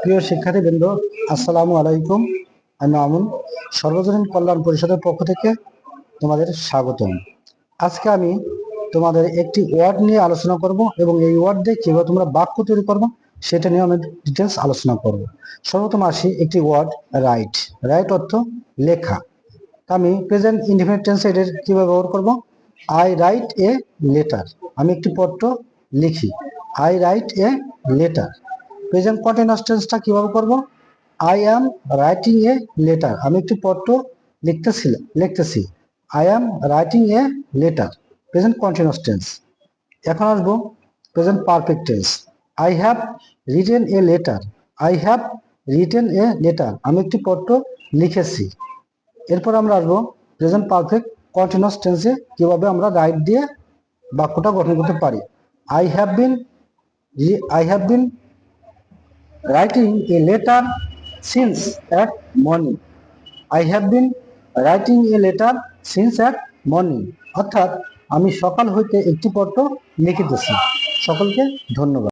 প্রিয় শিক্ষার্থীবৃন্দ, আসসালামু আলাইকুম। আমি মামুন, সর্বজনীন কল্যাণ পরিষদের পক্ষ থেকে তোমাদের স্বাগতম। আজকে আমি তোমাদের একটি ওয়ার্ড নিয়ে আলোচনা করব এবং এই ওয়ার্ড দিয়ে কিভাবে তোমরা বাক্য তৈরি করবো সেটা নিয়ে আমি ডিটেলস আলোচনা করব। সর্বপ্রথম আসি একটি ওয়ার্ড রাইট। রাইট অর্থ লেখা। আমি প্রেজেন্ট ইনডিফিনিট টেন্সে এর কিভাবে ব্যবহার করব? I write a letter. আমি একটি পত্র লিখি। I write a letter. Present continuous টেন্সটা কিভাবে করব? I am writing a letter. আমি একটি পত্র লিখতেছি। I am writing a letter. Present continuous tense. এখন আসবো present perfect tense. I have written a letter. I have written a letter. আমি একটি পত্র লিখেছি। এরপর আমরা আসবো প্রেজেন্ট পারফেক্ট কন্টিনিউয়াস টেন্সে কিভাবে আমরা রাইট দিয়ে বাক্যটা গঠন করতে পারি। I have been writing a letter since at morning. I have been writing a letter since at morning. অর্থাৎ আমি সকাল হইতে একটি পত্র লিখিতেছি। সকলকে ধন্যবাদ।